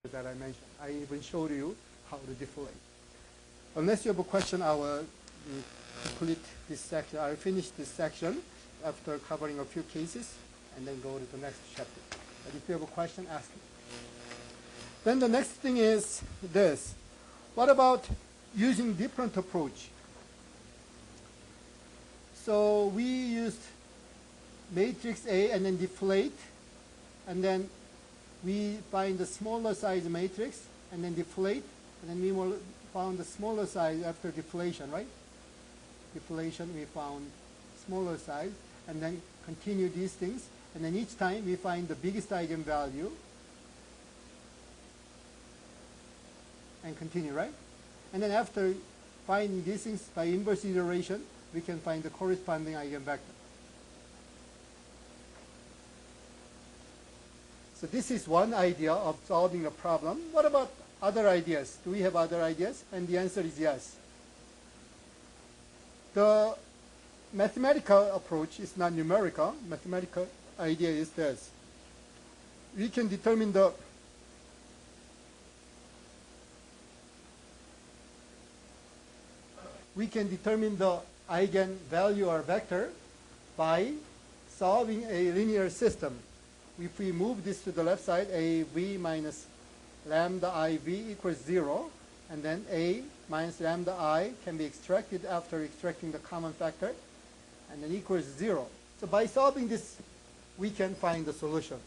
that I mentioned. I even showed you how to deflate. Unless you have a question, I will complete this section. I'll finish this section after covering a few cases and then go to the next chapter. But if you have a question, ask me. Then the next thing is this. What about using different approach? So we used matrix A and then deflate, and then we find the smaller size matrix and then deflate, and then we found the smaller size after deflation, right? Deflation, we found smaller size, and then continue these things, and then each time we find the biggest eigenvalue and continue, right? And then after finding these things by inverse iteration, we can find the corresponding eigenvector. So this is one idea of solving a problem. What about other ideas? Do we have other ideas? And the answer is yes. The mathematical approach is not numerical. Mathematical idea is this. We can determine the eigenvalue or vector by solving a linear system. If we move this to the left side, a v minus lambda I v equals 0, and then a minus lambda I can be extracted after extracting the common factor, and then equals 0. So by solving this, we can find the solution.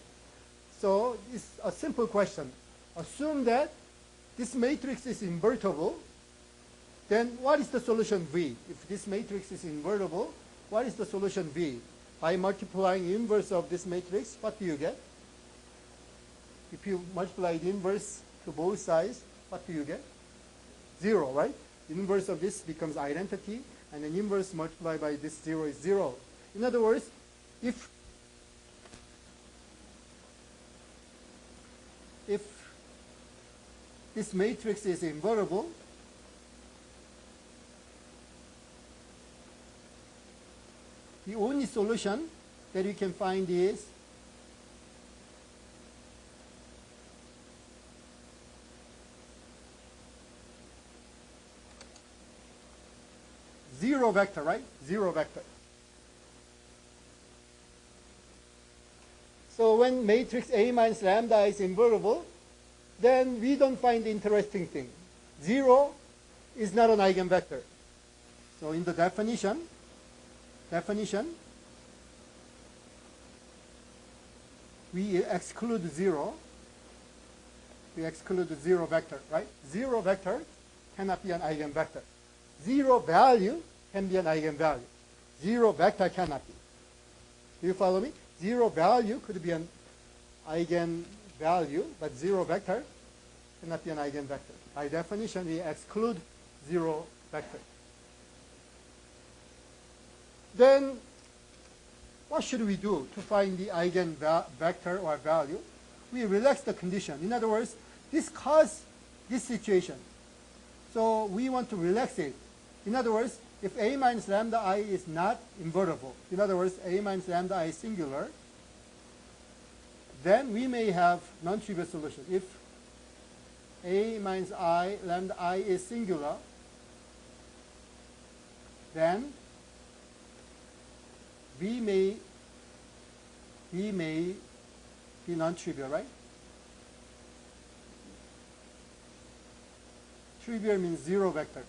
So it's a simple question. Assume that this matrix is invertible, then what is the solution V? If this matrix is invertible, what is the solution V? By multiplying inverse of this matrix, what do you get? If you multiply the inverse to both sides, what do you get? 0, right? Inverse of this becomes identity, and then inverse multiplied by this 0 is 0. In other words, if this matrix is invertible, the only solution that we can find is zero vector, right? Zero vector. So when matrix A minus lambda is invertible, then we don't find the interesting thing. 0 is not an eigenvector. So in the definition, we exclude 0. We exclude the 0 vector, right? 0 vector cannot be an eigenvector. 0 value can be an eigenvalue. 0 vector cannot be. Do you follow me? 0 value could be an eigenvalue, but 0 vector cannot be an eigenvector. By definition, we exclude 0 vector. Then what should we do to find the eigenvector or value? We relax the condition. In other words, this caused this situation. So we want to relax it. In other words, if A minus lambda I is not invertible, in other words, A minus lambda I is singular, then we may have non-trivial solution. If A minus lambda I is singular, then we may be non-trivial, right? Trivial means 0 vector.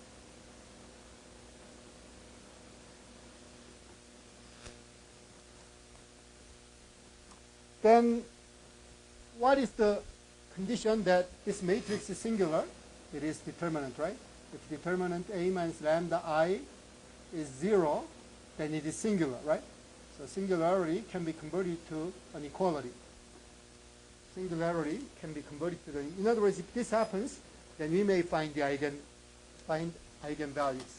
Then what is the condition that this matrix is singular? It is determinant, right? If determinant A minus lambda I is 0, then it is singular, right? So singularity can be converted to an equality. Singularity can be converted to in other words, if this happens, then we may find the eigenvalues.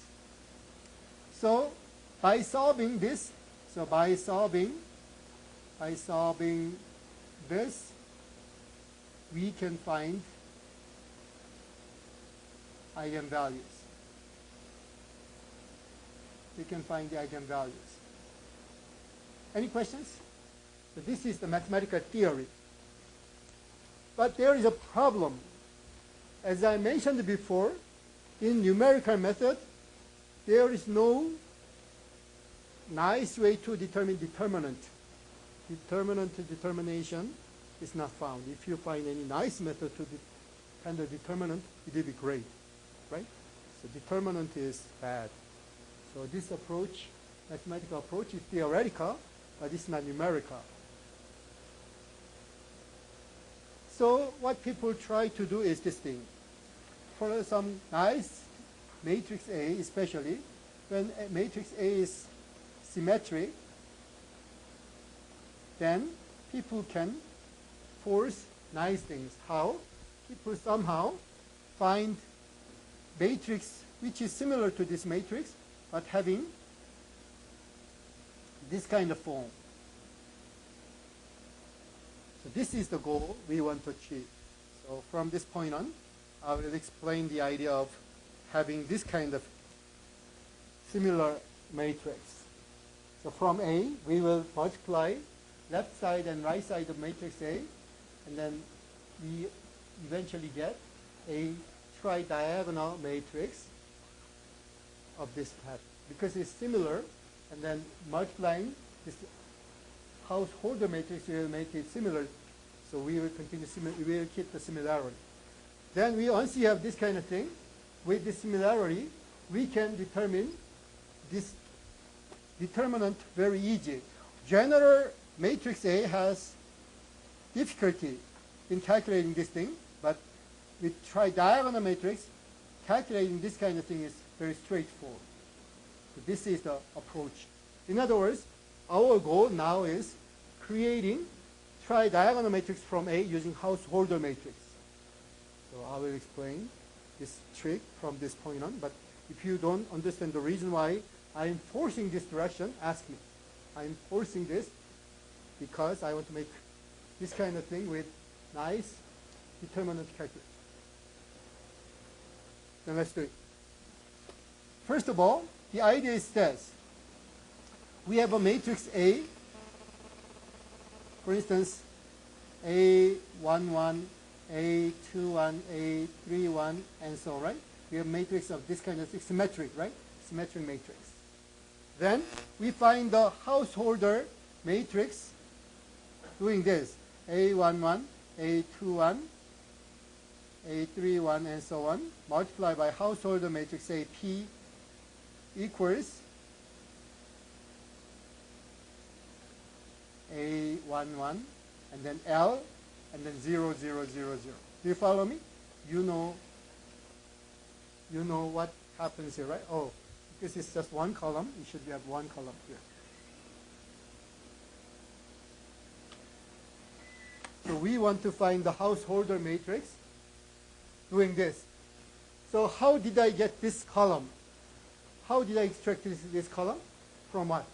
So by solving this, by solving this, we can find eigenvalues. We can find the eigenvalues. Any questions? So this is the mathematical theory. But there is a problem. As I mentioned before, in numerical method, there is no nice way to determine determinant. Determinant determination is not found. If you find any nice method to handle determinant, it will be great, right? So determinant is bad. So this approach, mathematical approach, is theoretical, but it's not numerical. So what people try to do is this thing. For some nice matrix A, especially, when a matrix A is symmetric, then people can force nice things. How? People somehow find matrix which is similar to this matrix, but having this kind of form. So this is the goal we want to achieve. So from this point on, I will explain the idea of having this kind of similar matrix. So from A, we will multiply left side and right side of matrix A, and then we eventually get a tri-diagonal matrix of this pattern. Because it's similar, and then multiplying this householder matrix will make it similar. So we will continue we will keep the similarity. Then once you have this kind of thing, with this similarity, we can determine this determinant very easy. General matrix A has difficulty in calculating this thing, but with tri-diagonal matrix, calculating this kind of thing is very straightforward. So this is the approach. In other words, our goal now is creating tri-diagonal matrix from A using householder matrix. So I will explain this trick from this point on, but if you don't understand the reason why I'm forcing this direction, ask me. I'm forcing this because I want to make this kind of thing with nice determinant calculation. Then let's do it. First of all, the idea is this. We have a matrix A, for instance, A11, A21, A31, and so on, right? We have a matrix of this kind of symmetric, right? Symmetric matrix. Then we find the householder matrix doing this. A11, A21, A31, and so on, multiplied by householder matrix A P equals A11, and then L, and then 0, 0, 0, 0. Do you follow me? You know what happens here, right? Oh, because it's just one column, you should have one column here. So we want to find the householder matrix doing this. So how did I get this column? How did I extract this column? From what?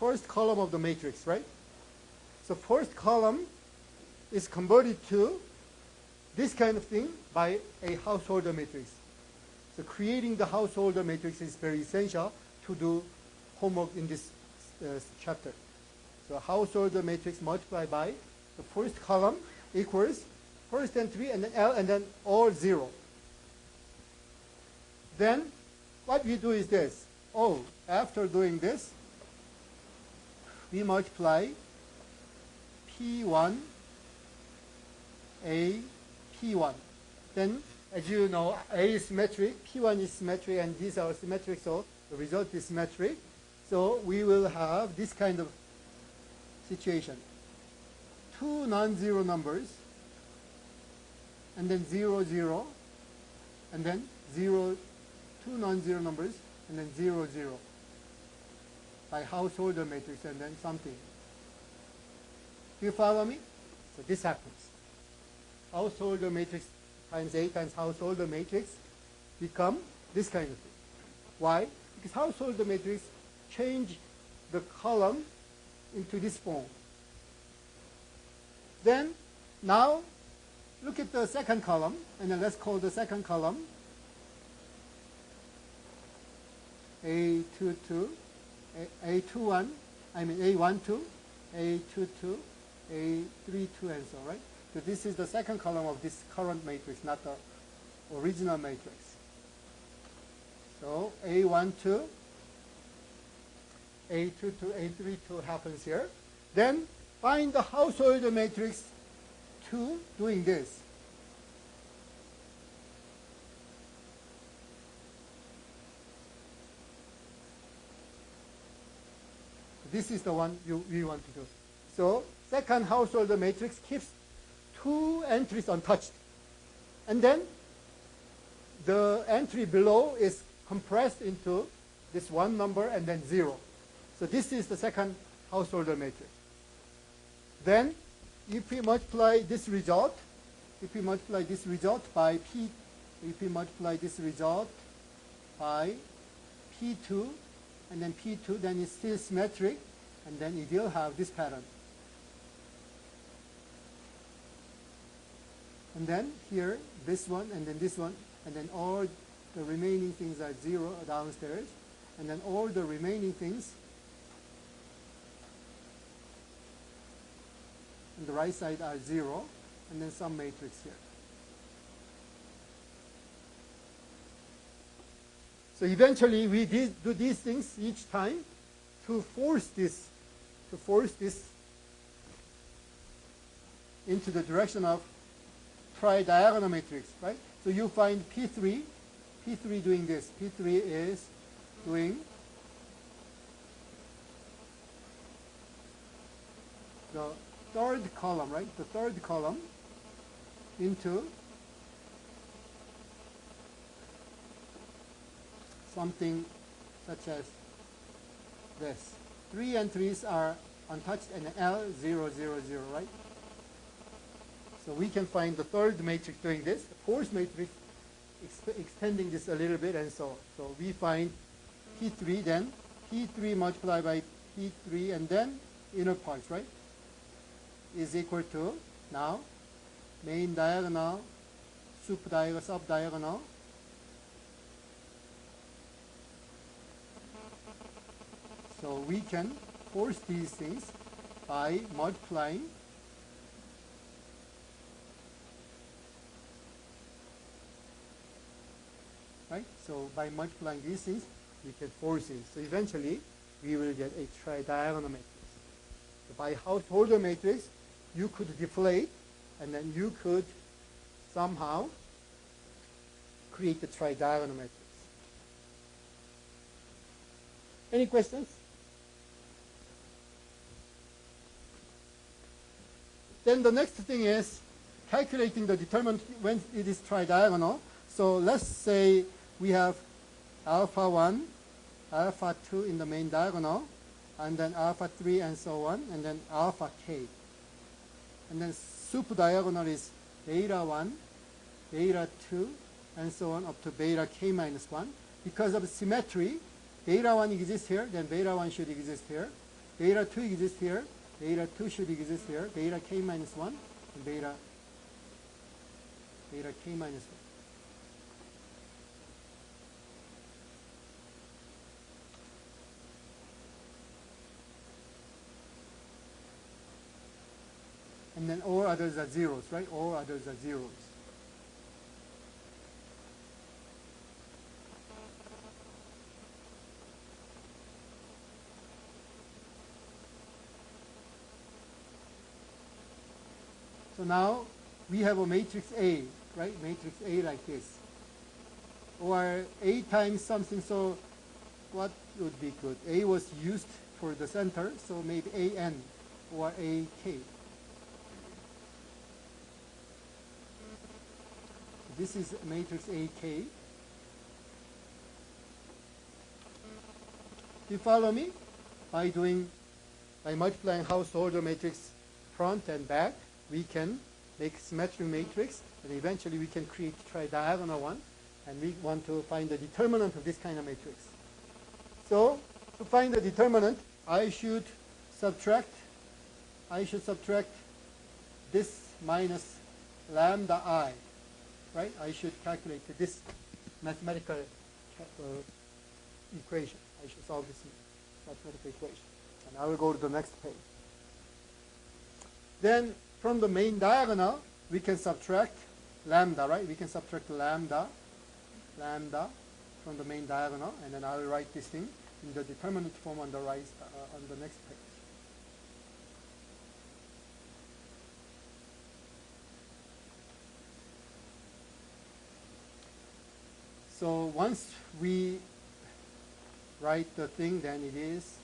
First column of the matrix, right? So first column is converted to this kind of thing by a householder matrix. So creating the householder matrix is very essential to do homework in this chapter. So householder matrix multiplied by the first column equals first and 3, and then L, and then all 0. Then what we do is this. Oh, after doing this, we multiply P1, A, P1. Then, as you know, A is symmetric, P1 is symmetric, and these are symmetric, so the result is symmetric. So we will have this kind of situation. Two non-zero numbers, and then 0, 0, and then 0, two non-zero numbers, and then 0, 0. By householder matrix, and then something. Do you follow me? So this happens. Householder matrix times A times householder matrix become this kind of thing. Why? Because householder matrix change the column into this form. Then, now, look at the second column, and then let's call the second column A22, A21, I mean A12, A22, A32, and so on, right? So this is the second column of this current matrix, not the original matrix. So A1 to A2 to A3 to happens here. Then find the household matrix 2 doing this. This is the one we want to do. So second household matrix keeps 2 entries untouched. And then the entry below is compressed into this one number and then 0. So this is the second household matrix. Then if we multiply this result, by P, if we multiply this result by P2, and then P2, then it's still symmetric, and then it will have this pattern. And then here, this one, and then this one, and then all the remaining things are 0 downstairs, and then all the remaining things on the right side are 0, and then some matrix here. So eventually we do these things each time to force this into the direction of tri-diagonal matrix, right? So you find P3 doing this. P3 is doing the third column, right? The third column into something such as this. 3 entries are untouched and L 0, 0, 0, right? So we can find the third matrix doing this, the fourth matrix extending this a little bit, and so on. So we find P3, then P3 multiplied by P3, and then inner parts, right, is equal to now main diagonal, sup diagonal, sub diagonal, so we can force these things by multiplying right? So by multiplying these things, we can force it. So eventually, we will get a tri-diagonal matrix. So by household matrix, you could deflate, and then you could somehow create the tri-diagonal matrix. Any questions? Then the next thing is calculating the determinant when it is tri-diagonal. So let's say we have alpha 1, alpha 2 in the main diagonal, and then alpha 3 and so on, and then alpha k. And then sup diagonal is beta 1, beta 2, and so on up to beta k minus 1. Because of symmetry, beta 1 exists here, then beta 1 should exist here. Beta 2 exists here, beta 2 should exist here, beta k minus 1, and beta k minus 1. And then all others are zeros, right? All others are zeros. So now we have a matrix A, right? Matrix A like this. Or A times something, so what would be good? A was used for the center, so maybe AN or AK. This is matrix AK. Do you follow me? By multiplying household matrix front and back, we can make symmetric matrix, and eventually we can create tri-diagonal one, and we want to find the determinant of this kind of matrix. So to find the determinant, I should subtract this minus lambda I. Right? I should calculate this mathematical equation. I should solve this mathematical equation. And I will go to the next page. Then from the main diagonal, we can subtract lambda, right? We can subtract lambda from the main diagonal, and then I'll write this thing in the determinant form on the right, on the next page. So once we write the thing, then it is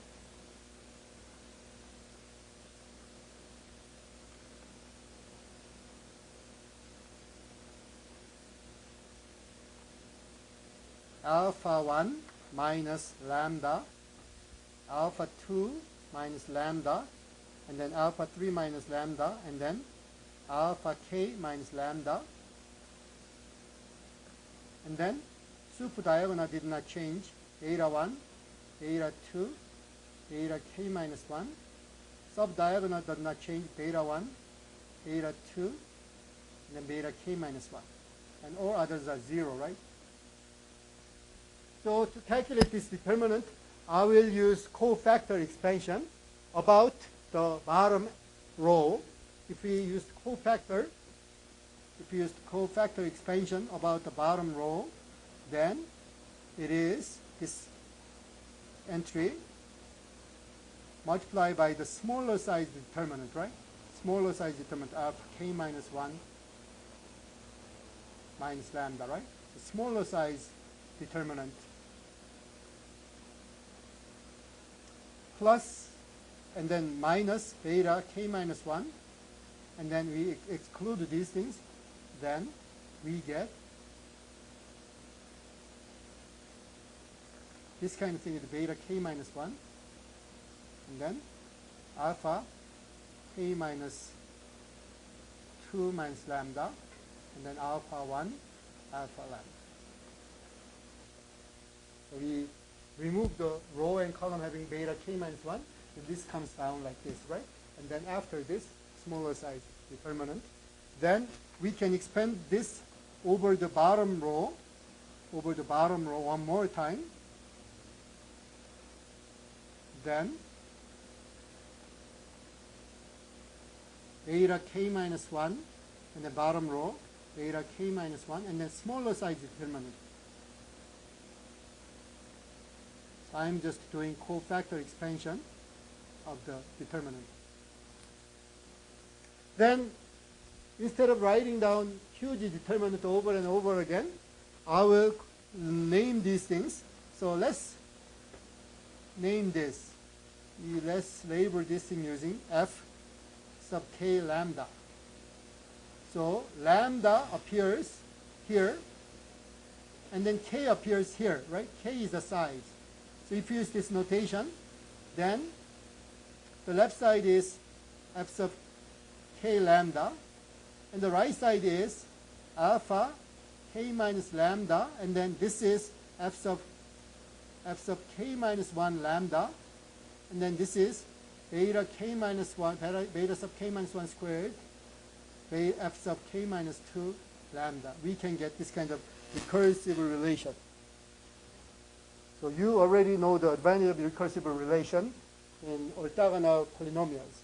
alpha 1 minus lambda, alpha 2 minus lambda, and then alpha 3 minus lambda, and then alpha k minus lambda. And then super diagonal did not change. Beta 1, beta 2, beta k minus 1. Sub-diagonal does not change. Beta 1, beta 2, and then beta k minus 1. And all others are 0, right? So to calculate this determinant, I will use cofactor expansion about the bottom row. If we use cofactor expansion about the bottom row, then it is this entry multiplied by the smaller size determinant, right? Smaller size determinant alpha k minus 1 minus lambda, right? The smaller size determinant plus, and then minus beta k minus 1, and then we exclude these things, then we get this kind of thing is beta k minus 1, and then alpha k minus 2 minus lambda, and then alpha 1, alpha lambda. So we remove the row and column having beta k minus 1, and this comes down like this, right? And then after this, smaller size determinant, then we can expand this over the bottom row one more time. Then beta k minus 1, and the bottom row, beta k minus 1, and then smaller size determinant. So I'm just doing cofactor expansion of the determinant. Then, instead of writing down huge determinant over and over again, I will name these things. So let's name this. Let's label this thing using f sub k lambda. So lambda appears here, and then k appears here, right? K is the size. So if you use this notation, then the left side is f sub k lambda, and the right side is alpha k minus lambda, and then this is f sub k minus 1 lambda, and then this is beta k minus 1, beta sub k minus 1 squared, f sub k minus 2 lambda. We can get this kind of recursive relation. So you already know the advantage of recursive relation in orthogonal polynomials.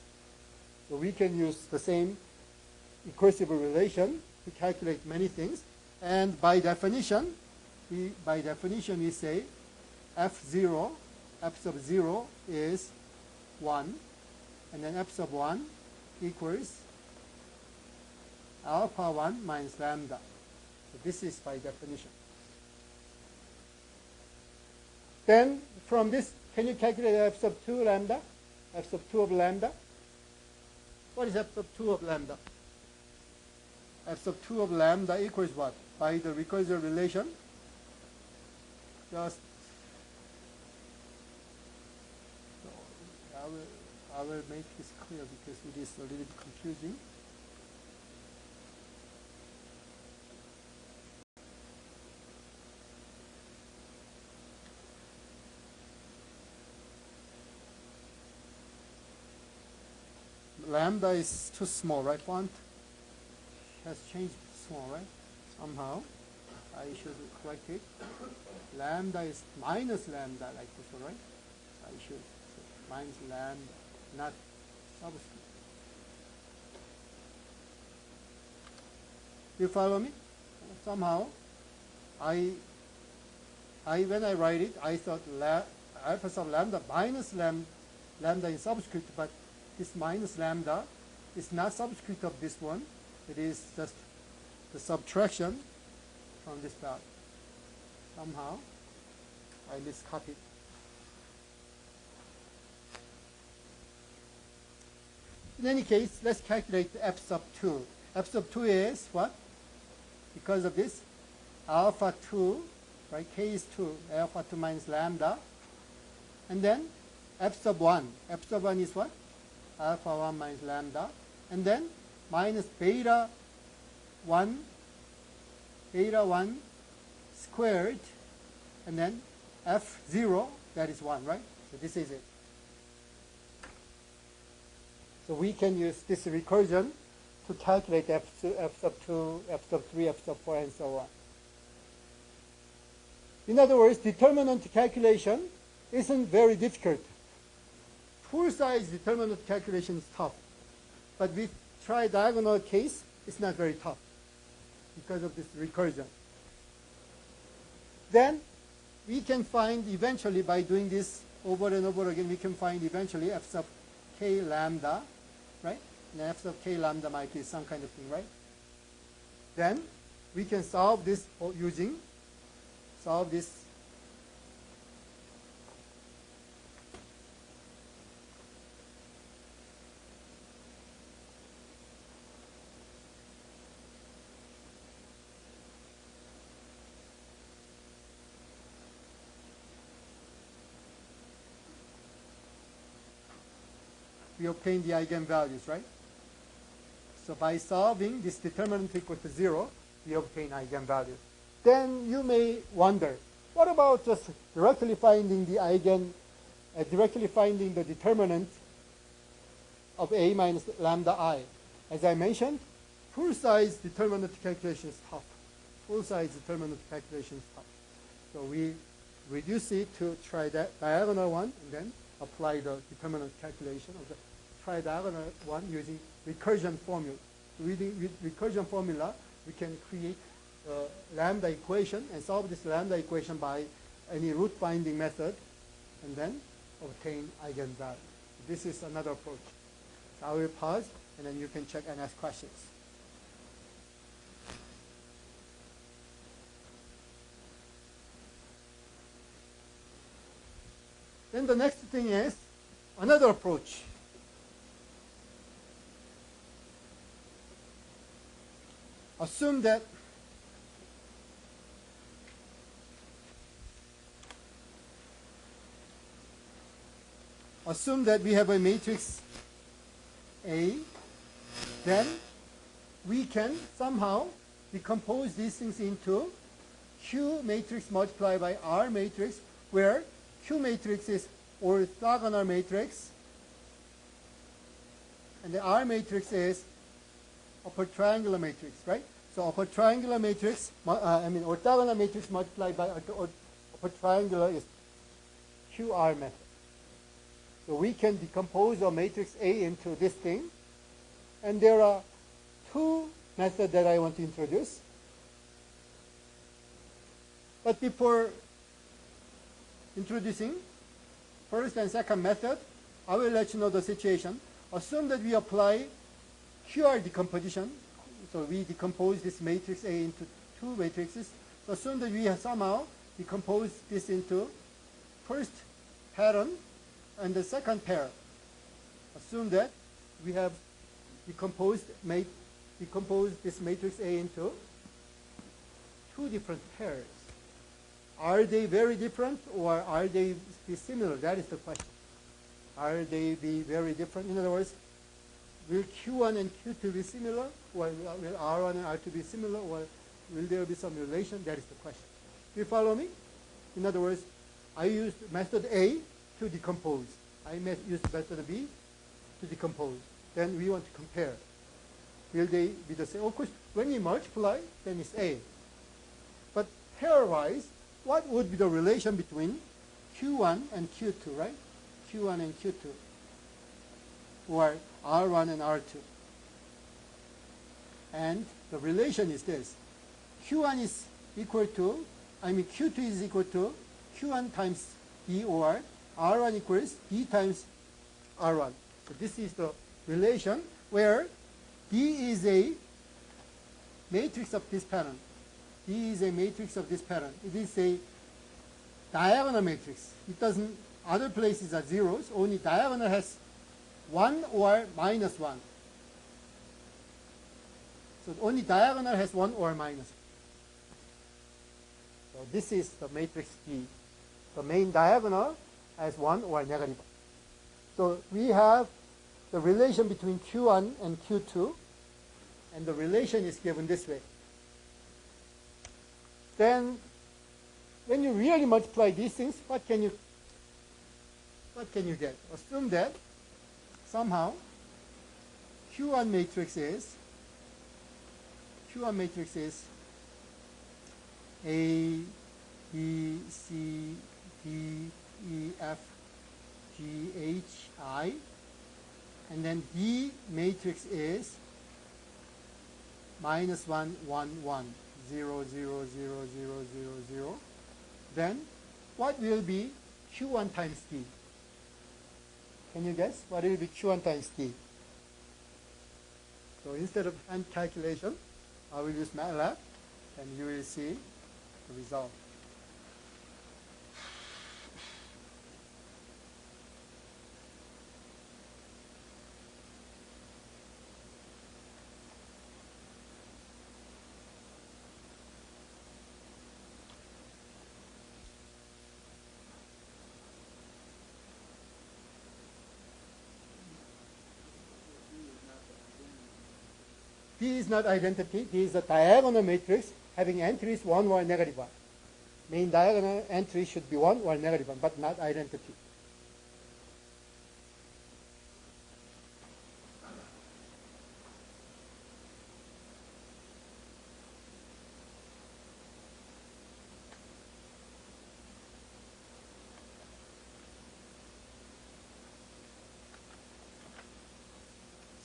So we can use the same recursive relation to calculate many things. And by definition, we say f0, f sub 0 is 1, and then f sub 1 equals alpha 1 minus lambda. So this is by definition. Then from this, can you calculate f sub 2 lambda? F sub 2 of lambda? What is f sub 2 of lambda? F sub 2 of lambda equals what? By the recursive relation, just so I will make this clear because it is a little bit confusing. Lambda is too small, right? Font has changed small, right? Somehow I should correct it. Lambda is minus lambda like this, right? I should say minus lambda, not subscript. You follow me? Somehow, when I write it, I thought alpha sub lambda minus lambda in subscript, but this minus lambda is not subscript of this one. It is just the subtraction from this value. Somehow, I miscopied. In any case, let's calculate the f sub 2. F sub 2 is what? Because of this, alpha 2, right? K is 2, alpha 2 minus lambda. And then f sub 1. F sub 1 is what? Alpha 1 minus lambda. And then minus beta 1 squared. And then f0, that is 1, right? So this is it. So we can use this recursion to calculate f sub 2, f sub 3, f sub 4, and so on. In other words, determinant calculation isn't very difficult. Full size determinant calculation is tough. But with tri-diagonal case, it's not very tough because of this recursion. Then we can find eventually, by doing this over and over again, we can find eventually f sub k lambda, right? And f sub k lambda might be some kind of thing, right? Then we can solve this using we obtain the eigenvalues, right? So by solving this determinant equal to 0, we obtain eigenvalues. Then you may wonder, what about just directly finding the determinant of A minus lambda I? As I mentioned, full size determinant calculation is tough. Full size determinant calculation is tough. So we reduce it to tri-diagonal one and then apply the determinant calculation of the tri-diagonal one using recursion formula. With recursion formula, we can create a lambda equation and solve this lambda equation by any root finding method and then obtain eigenvalue. This is another approach. So I will pause and then you can check and ask questions. Then the next thing is another approach. Assume that we have a matrix A, then we can somehow decompose these things into Q matrix multiplied by R matrix, where Q matrix is orthogonal matrix, and the R matrix is upper triangular matrix, right? So upper triangular matrix, orthogonal matrix multiplied by upper triangular is QR method. So we can decompose our matrix A into this thing. And there are two methods that I want to introduce. But before introducing first and second method, I will let you know the situation. Assume that we apply QR decomposition. So we decompose this matrix A into two matrices. So assume that we have somehow decompose this into first pattern and the second pair. Assume that we have decomposed this matrix A into two different pairs. Are they very different or are they be similar? That is the question. Are they be very different? In other words, will Q1 and Q2 be similar? Or will R1 and R2 be similar? Or will there be some relation? That is the question. Do you follow me? In other words, I used method A to decompose. I used method B to decompose. Then we want to compare. Will they be the same? Of course, when we multiply, then it's A. But pairwise, what would be the relation between Q1 and Q2, right? Q1 and Q2. Or R1 and R2. And the relation is this. Q1 is equal to, Q2 is equal to Q1 times D, or R1 equals D times R1. So this is the relation where D is a matrix of this pattern. D is a matrix of this pattern. It is a diagonal matrix. It doesn't, other places are zeros, only diagonal has 1 or minus 1. So only diagonal has 1 or minus. So this is the matrix D. The main diagonal has 1 or negative 1. So we have the relation between Q1 and Q2, and the relation is given this way. Then when you really multiply these things, what can you get? Assume that somehow Q1 matrix is A, B, C, D, E, F, G, H, I, and then D matrix is minus 1, 1, 1, 0, 0, 0, 0, 0, 0. Then what will be Q1 times D? Can you guess? What will be Q1 times D? So instead of hand calculation, I will use MATLAB, and you will see the result. D is not identity. D is a diagonal matrix having entries 1 or negative 1. Main diagonal entry should be 1 or negative 1, but not identity.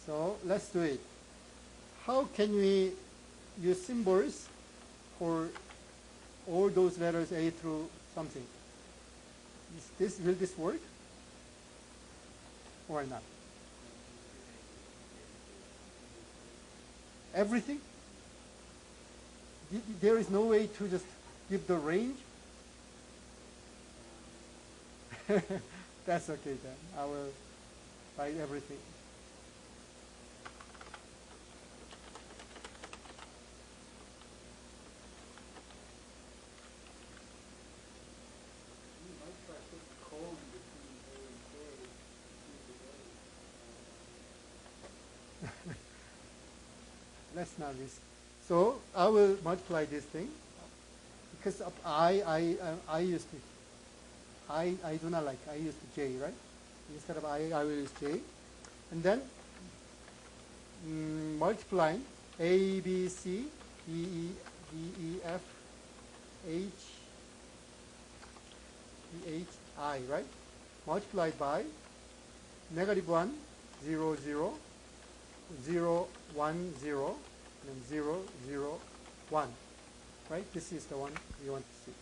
So let's do it. How can we use symbols for all those letters A through something? Will this work or not? Everything? There is no way to just give the range? That's okay then. I will write everything. Let's not risk. So I will multiply this thing because of I used to. I do not like. I used J, right? Instead of I will use J, and then multiplying A, B, C, D, E, F, H, E, H, I, right? Multiplied by negative 1, 0, 0, 0, 1, 0, and 0, 0, 1. Right? This is the one we want to see.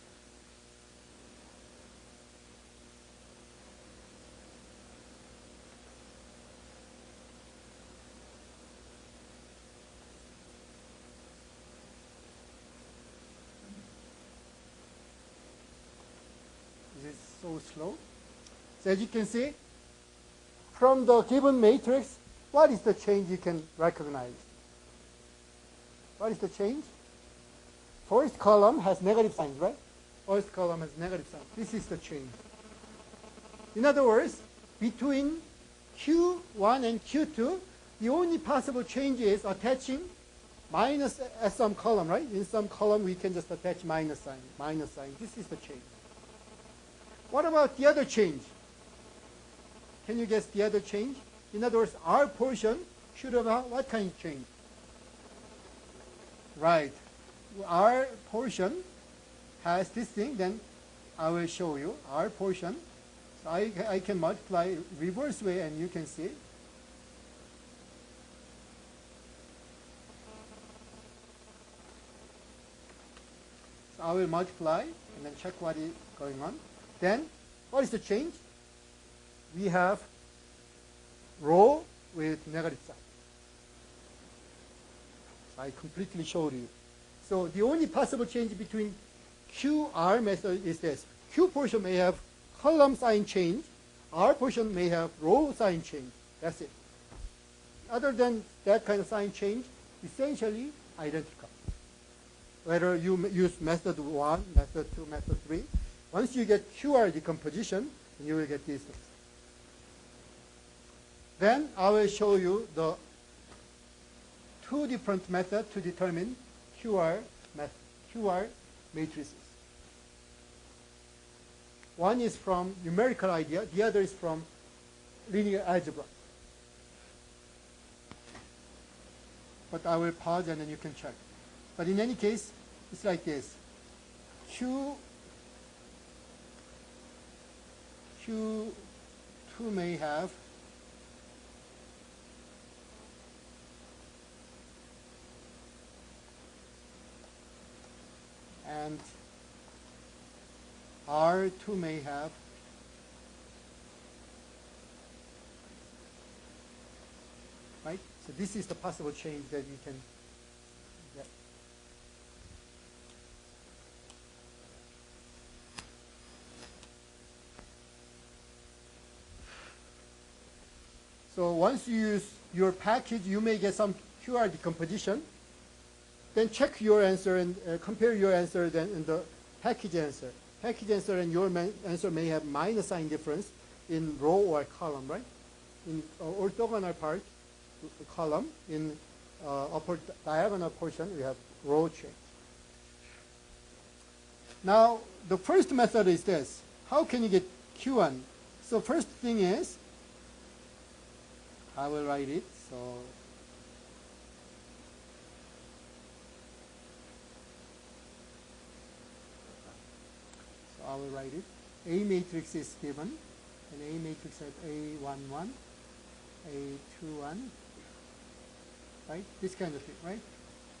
This is so slow. So as you can see, from the given matrix, what is the change you can recognize? What is the change? First column has negative signs, right? First column has negative signs. This is the change. In other words, between Q1 and Q2, the only possible change is attaching minus at some column, right? In some column, we can just attach minus sign, minus sign. This is the change. What about the other change? Can you guess the other change? In other words, our portion should have what kind of change? Right. Our portion has this thing, then I will show you our portion. So I can multiply reverse way and you can see. So I will multiply and then check what is going on. Then, what is the change? We have row with negative sign. So I completely showed you. So the only possible change between QR method is this. Q portion may have column sign change. R portion may have row sign change. That's it. Other than that kind of sign change, essentially identical. Whether you use method 1, method 2, method 3, once you get QR decomposition, you will get these things. Then I will show you the two different methods to determine QR matrices. One is from numerical idea, the other is from linear algebra. But I will pause and then you can check. But in any case, it's like this. Q2 may have and R2 may have right? So this is the possible change that you can get. So once you use your package, you may get some QR decomposition. Then check your answer and compare your answer then in the package answer. Package answer and your answer may have minus sign difference in row or column, right? In orthogonal part, column, in upper diagonal portion, we have row change. Now, the first method is this. How can you get Q1? So first thing is, I will write it. So I will write it. A matrix is given, and A matrix has A11, A21, right? This kind of thing, right?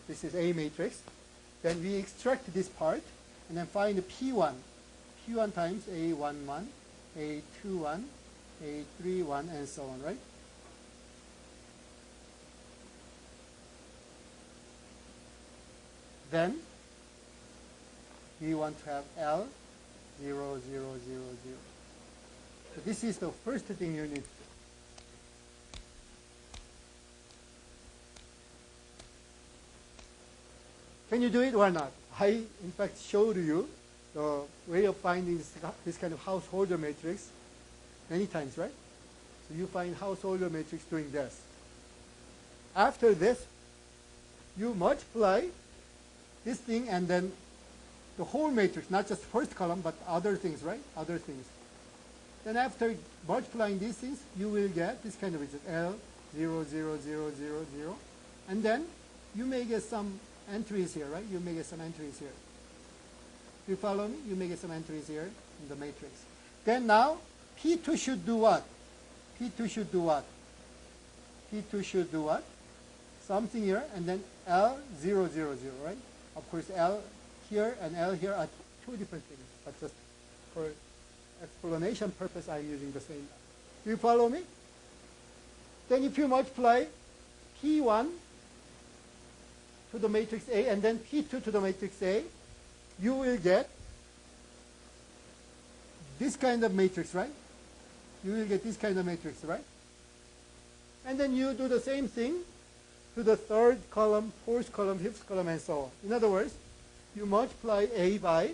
This is A matrix. Then we extract this part, and then find the P1. P1 times A11, A21, A31, and so on, right? Then we want to have L 0, 0, 0, 0. So this is the first thing you need to do. Can you do it or not? I, in fact, showed you the way of finding this kind of householder matrix many times, right? So you find householder matrix doing this. After this, you multiply this thing and then the whole matrix, not just first column, but other things, right? Other things. Then after multiplying these things, you will get this kind of result, L 0, 0, 0, 0, 0. And then you may get some entries here, right? You may get some entries here. Do you follow me? You may get some entries here in the matrix. Then now, P2 should do what? P2 should do what? P2 should do what? Something here, and then L 0, 0, 0, right? Of course, L here and L here are two different things, but just for explanation purpose, I'm using the same. Do you follow me? Then if you multiply P1 to the matrix A and then P2 to the matrix A, you will get this kind of matrix, right? You will get this kind of matrix, right? And then you do the same thing to the third column, fourth column, fifth column, and so on. In other words, you multiply A by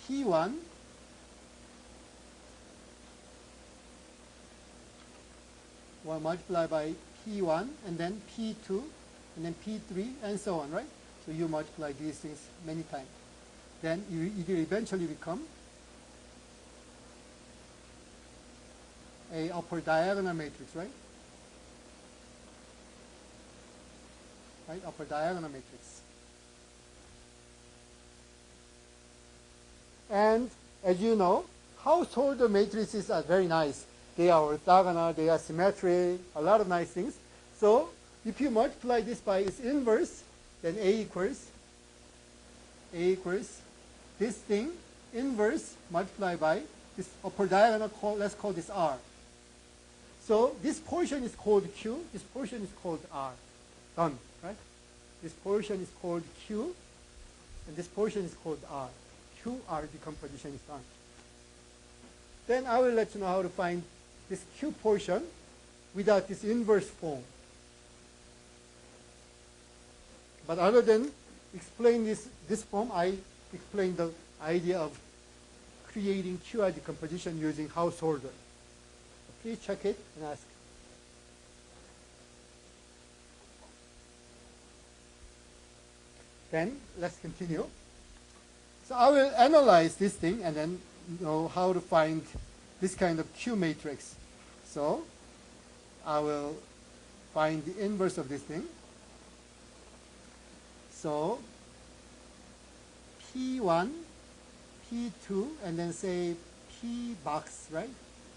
P1 or multiply by P1 and then P2 and then P3 and so on, right? So you multiply these things many times. Then it will eventually become a upper diagonal matrix, right? Right, upper diagonal matrix. And as you know, householder matrices are very nice. They are orthogonal, they are symmetric, a lot of nice things. So if you multiply this by its inverse, then A equals this thing inverse multiplied by this upper diagonal, let's call this R. So this portion is called Q, this portion is called R. Done, right? This portion is called Q, and this portion is called R. QR decomposition is done. Then I will let you know how to find this Q portion without this inverse form. But other than explain this form, I explained the idea of creating QR decomposition using householder. Please check it and ask. Then let's continue. So I will analyze this thing and then know how to find this kind of Q matrix. So I will find the inverse of this thing. So P1, P2, and then say P box, right?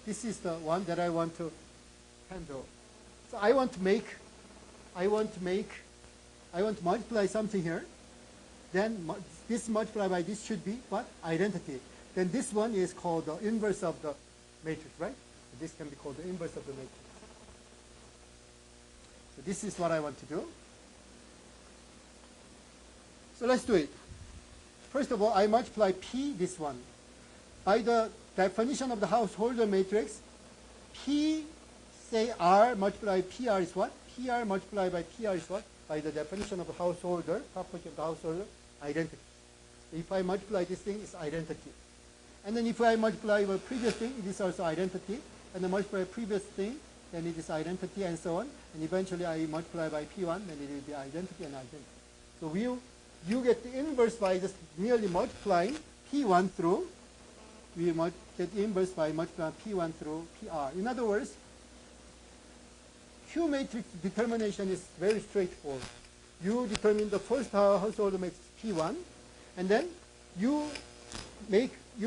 This is the one that I want to handle. So I want to multiply something here. Then this multiplied by this should be what? Identity. Then this one is called the inverse of the matrix, right? So this can be called the inverse of the matrix. So this is what I want to do. So let's do it. First of all, I multiply P, this one. By the definition of the householder matrix, P, say R multiplied by PR is what? PR multiplied by PR is what? By the definition of the householder, property of the householder, identity. So if I multiply this thing, it's identity. And then if I multiply the previous thing, it is also identity. And then multiply the previous thing, then it is identity, and so on. And eventually I multiply by P1, then it will be identity and identity. So you get the inverse by just merely multiplying P1 through, we get the inverse by multiplying P1 through PR. In other words, Q matrix determination is very straightforward. You determine the first householder matrix P1, and then you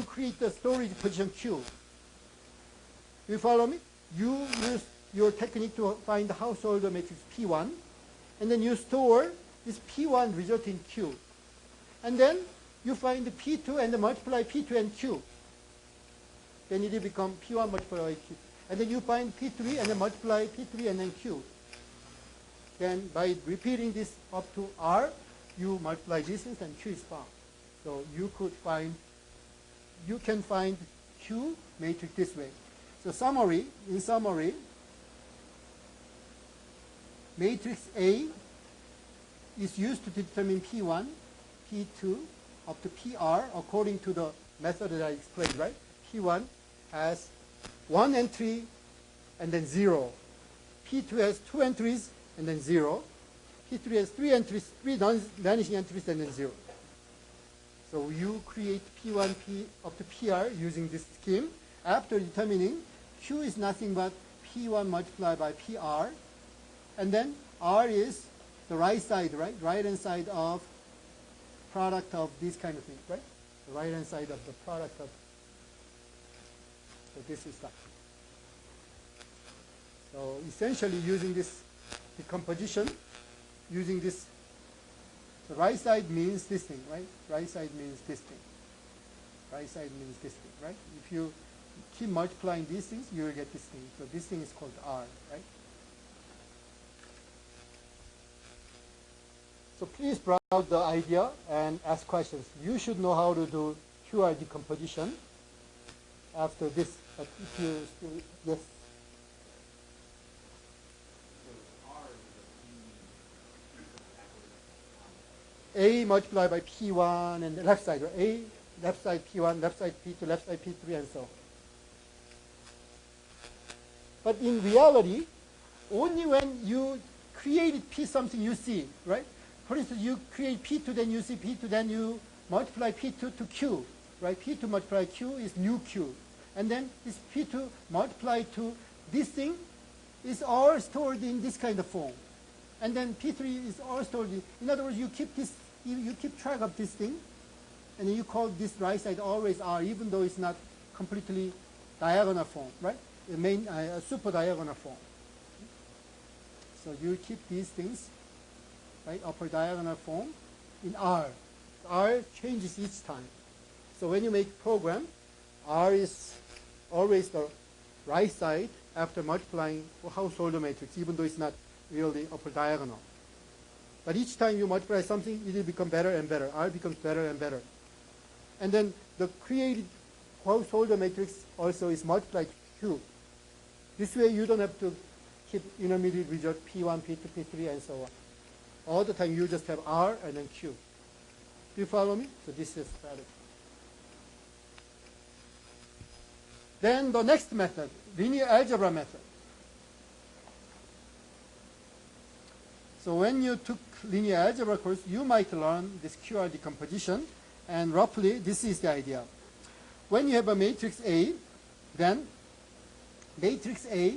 create the storage position Q. You follow me? You use your technique to find the householder matrix P1, and then you store this P1 result in Q. And then you find the P2 and then multiply P2 and Q. Then it will become P1 multiplied by Q. And then you find P3 and then multiply P3 and then Q. Then by repeating this up to R, you multiply distance and Q is found. So you can find Q matrix this way. So in summary, matrix A is used to determine P1, P2, up to PR according to the method that I explained, right? P1 has 1 entry and then 0. P2 has 2 entries and then 0. P3 has 3 entries, 3 vanishing entries and then 0. So you create P1, P up to PR using this scheme. After determining Q is nothing but P1 multiplied by PR. And then R is the right side, right? Right-hand side of product of these kind of things, right? The right-hand side of the product of, so this is that. So essentially using this decomposition, using this, the right side means this thing, right? Right side means this thing. Right side means this thing, right? If you keep multiplying these things, you will get this thing. So this thing is called R, right? So please browse the idea and ask questions. You should know how to do QR decomposition after this. But if you still, yes. A multiplied by P1 and the left side, right? A, left side P1, left side P2, left side P3, and so on. But in reality, only when you create P something you see, right? For instance, you create P2, then you see P2, then you multiply P2 to Q, right? P2 multiplied Q is new Q. And then this P2 multiplied to this thing is all stored in this kind of form. And then P3 is all stored in other words, you keep this, you keep track of this thing, and then you call this right side always R, even though it's not completely diagonal form, right? It main super diagonal form. So you keep these things, right, upper diagonal form in R. R changes each time. So when you make program, R is always the right side after multiplying Hausholder matrix, even though it's not really upper diagonal. But each time you multiply something, it will become better and better. R becomes better and better. And then the created Hausholder matrix also is multiplied Q. This way you don't have to keep intermediate result P1, P2, P3, and so on. All the time you just have R and then Q. Do you follow me? So this is strategy. Then the next method, linear algebra method. So when you took linear algebra course, you might learn this QR decomposition, and roughly this is the idea. When you have a matrix A, then matrix A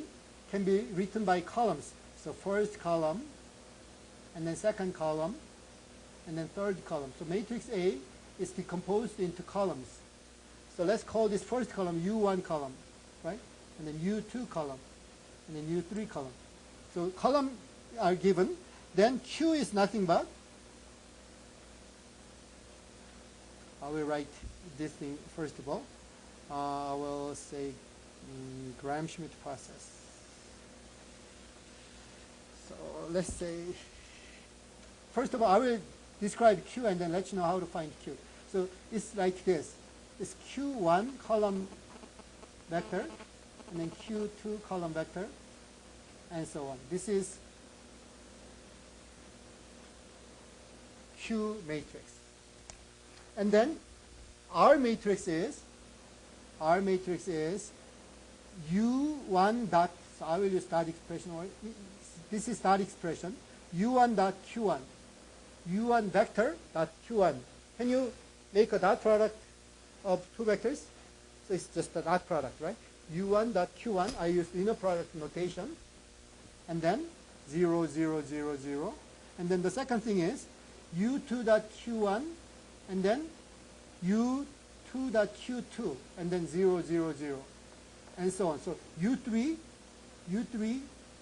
can be written by columns. So first column, and then second column, and then third column. So matrix A is decomposed into columns. So let's call this first column U1 column, right? And then U2 column, and then U3 column. So columns are given. Then Q is nothing but, I will write this thing first of all. I will say Gram-Schmidt process. So let's say, first of all, I will describe Q and then let you know how to find Q. So it's like this. It's Q1 column vector, and then Q2 column vector, and so on. This is Q matrix. And then R matrix is U1 dot, so I will use dot expression, or this is dot expression, U1 dot Q1. U1 vector dot Q1. Can you make a dot product of two vectors? So it's just a dot product, right? U1 dot Q1, I use inner product notation, and then 0, 0, 0, 0. And then the second thing is U2 dot Q1, and then U2 dot Q2, and then 0, 0, 0, and so on. So U3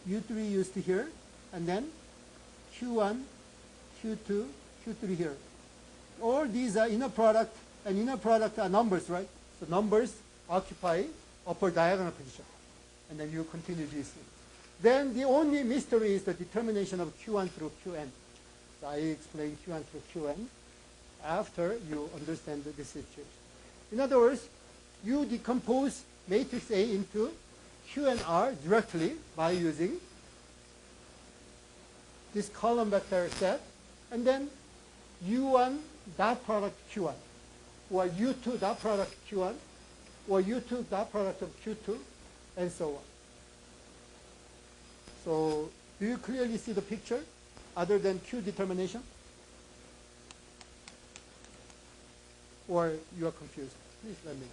used here, and then Q1, Q2, Q3 here. All these are inner product, and inner product are numbers, right? So numbers occupy upper diagonal position, and then you continue these things. Then the only mystery is the determination of Q1 through Qn. So I explain Q1 through Qn after you understand this situation. In other words, you decompose matrix A into Q and R directly by using this column vector set, and then U1 dot product Q1, or U2 dot product Q1, or U2 dot product of Q2, and so on. So do you clearly see the picture other than Q determination? Or you are confused? Please let me know.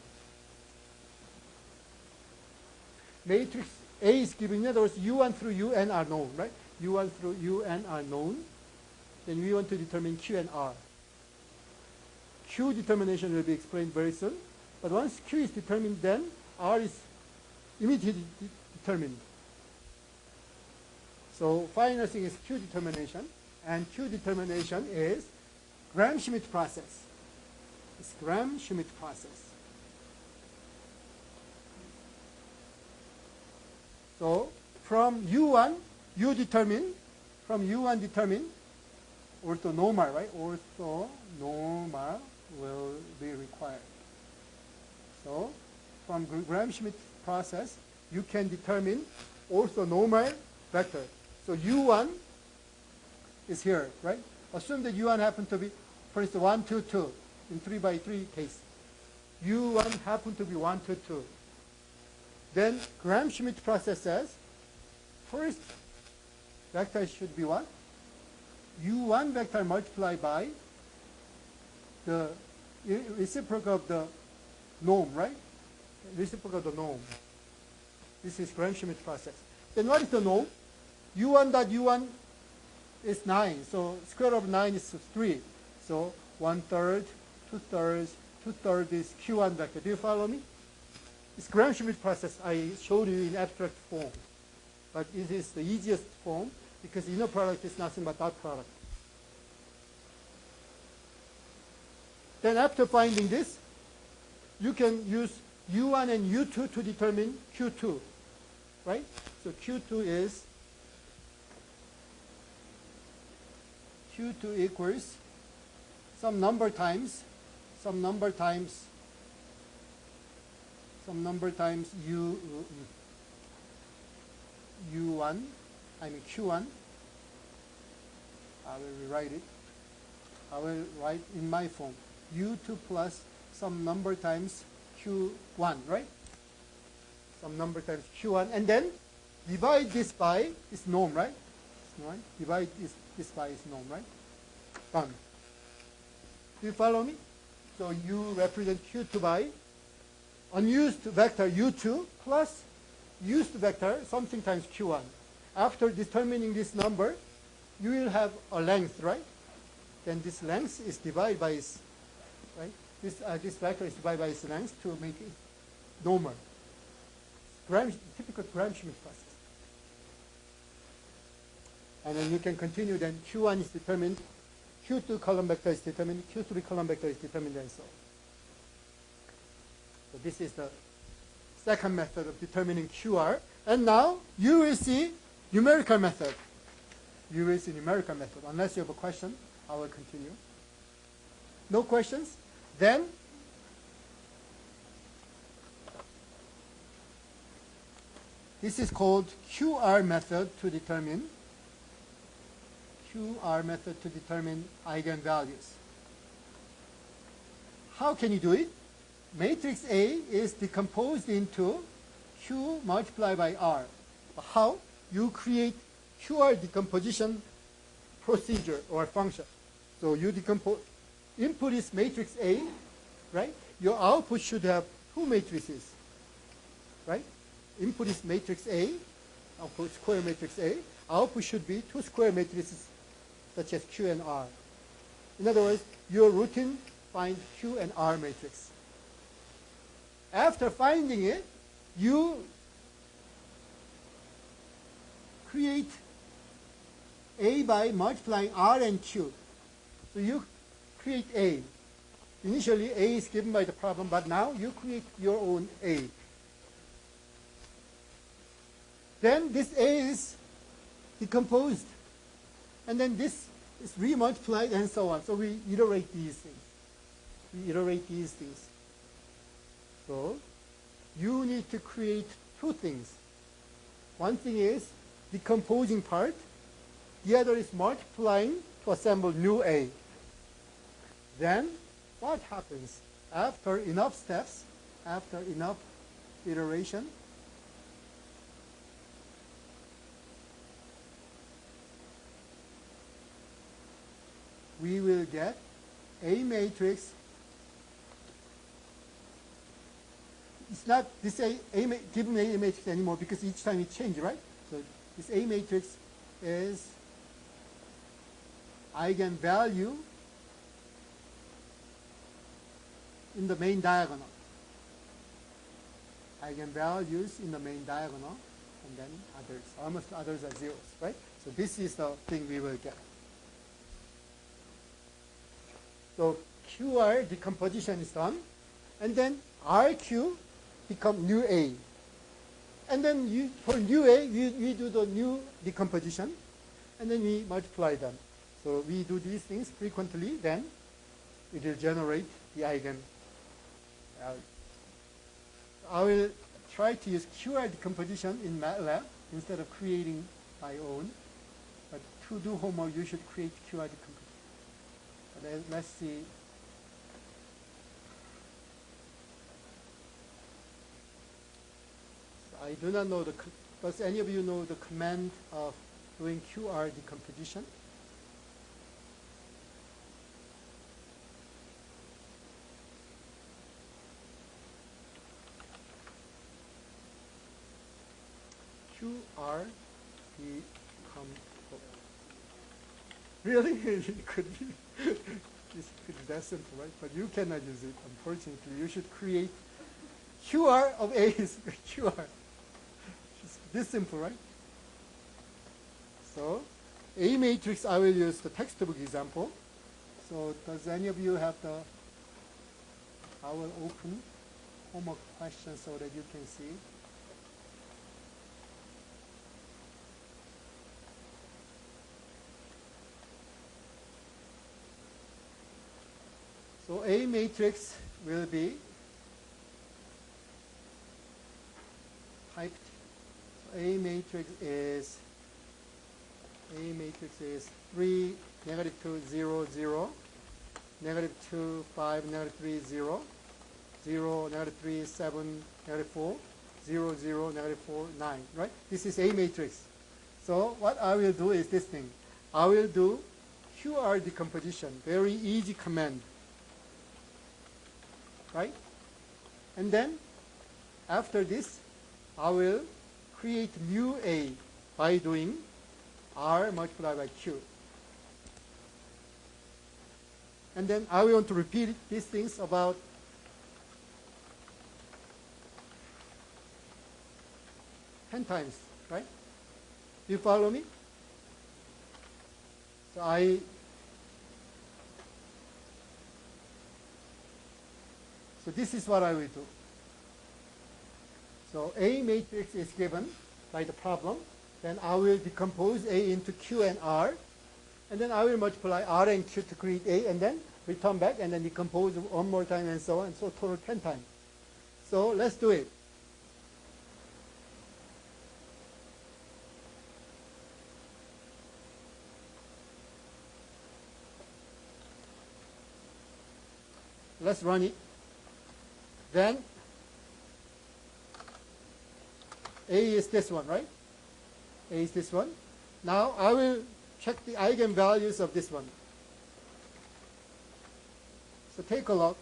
Matrix A is given, in other words, U1 through Un are known, right? U1 through Un are known. Then we want to determine Q and R. Q determination will be explained very soon. But once Q is determined, then R is immediately determined. So final thing is Q determination. And Q determination is Gram-Schmidt process. It's Gram-Schmidt process. So from U1, you determine, orthonormal, right? Orthonormal will be required. So from Gram-Schmidt process, you can determine orthonormal vector. So U1 is here, right? Assume that U1 happens to be, first 1, 2, 2, in 3 by 3 case. U1 happens to be 1, 2, 2. Then Gram-Schmidt process says, first vector should be what? U1 vector multiplied by the reciprocal of the norm, right? Reciprocal of the norm. This is Gram-Schmidt process. Then what is the norm? U1 dot U1 is 9. So square root of 9 is 3. So 1/3, 2/3, 2/3 is Q1 vector. Do you follow me? It's Gram-Schmidt process I showed you in abstract form. But it is the easiest form. because inner product is nothing but dot product. Then after finding this, you can use U1 and U2 to determine Q2, right? So Q2 equals some number times U1, I mean Q1. I will rewrite it. I will write in my form U2 plus some number times Q1, right? Some number times Q1, and then divide this by its norm, right? Right? Divide this by its norm, right? Done. Do you follow me? So you represent Q2 by unused vector U2 plus used vector something times Q1. After determining this number, you will have a length, right? Then this length is divided by its, right? This vector is divided by its length to make it normal. Typical Gram-Schmidt process. And then you can continue, then Q1 is determined, Q2 column vector is determined, Q3 column vector is determined, and so on. So this is the second method of determining QR. And now you will see numerical method. You will see numerical method. Unless you have a question, I will continue. No questions? Then this is called QR method to determine eigenvalues. How can you do it? Matrix A is decomposed into Q multiplied by R. How? You create QR decomposition procedure or function. So you decompose, input is matrix A, right? Your output should have two matrices, right? Input is matrix A, output square matrix A. Output should be two square matrices such as Q and R. In other words, your routine finds Q and R matrix. After finding it, you create A by multiplying R and Q. So you create A. Initially, A is given by the problem, but now you create your own A. Then this A is decomposed, and then this is remultiplied, and so on. So we iterate these things. So you need to create two things. One thing is decomposing part. The other is multiplying to assemble new A. Then what happens? After enough steps, after enough iteration, we will get A matrix. It's not this given A matrix anymore because each time it changes, right? So this A matrix is eigenvalue in the main diagonal. Eigenvalues in the main diagonal, and then others. Almost others are zeros, right? So this is the thing we will get. So QR decomposition is done, and then RQ become new A. And then for new A, we do the new decomposition, and then we multiply them. So we do these things frequently, then it will generate the eigen. I will try to use QR decomposition in MATLAB instead of creating my own. But to do homework, you should create QR decomposition. Let's see. I do not know does any of you know the command of doing QR decomposition? QR decomposition. Really? It could be. This could be that simple, right? But you cannot use it, unfortunately. You should create QR of A is QR. It's this simple, right? So A matrix, I will use the textbook example. So does any of you have the, I will open homework questions so that you can see. So A matrix will be typed. So A matrix is 3, -2, 0, 0, -2, 5, -3, 0, 0, -3, 7, -4, 0, 0, -4, 9, right? This is A matrix. So what I will do is this thing. I will do QR decomposition, very easy command, right? And then after this, I will create mu A by doing R multiplied by Q. And then I want to repeat these things about 10 times, right? Do you follow me? So this is what I will do. So A matrix is given by the problem. Then I will decompose A into Q and R. And then I will multiply R and Q to create A, and then return back, and then decompose one more time, and so on. So total 10 times. So let's do it. Let's run it. Then A is this one, right? A is this one. Now I will check the eigenvalues of this one. So take a look.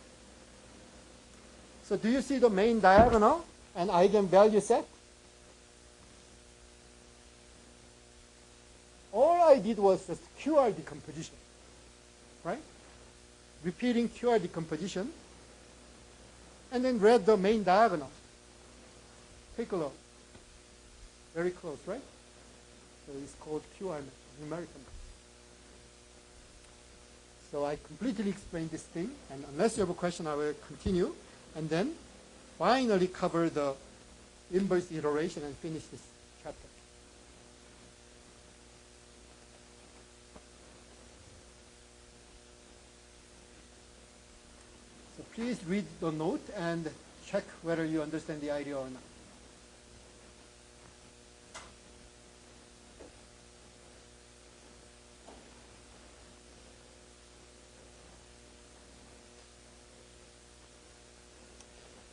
So do you see the main diagonal and eigenvalue set? All I did was just QR decomposition, right? Repeating QR decomposition, and then read the main diagonal. Take a look. Very close, right? So it's called QR numerical. So I completely explained this thing, and unless you have a question, I will continue, and then finally cover the inverse iteration and finish this chapter. So please read the note and check whether you understand the idea or not.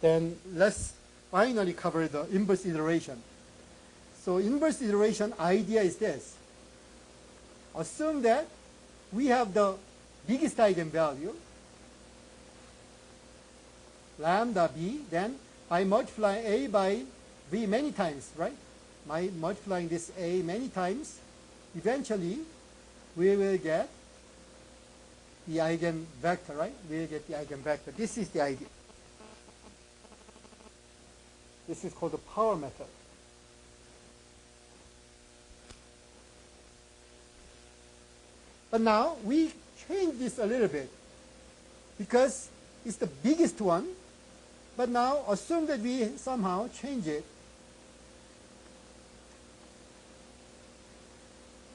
Then let's finally cover the inverse iteration. So inverse iteration idea is this. Assume that we have the biggest eigenvalue, lambda b, then by multiplying A by b many times, right? By multiplying this A many times, eventually we will get the eigenvector, right? We will get the eigenvector. This is the idea. This is called the power method. But now we change this a little bit because it's the biggest one. But now assume that we somehow change it,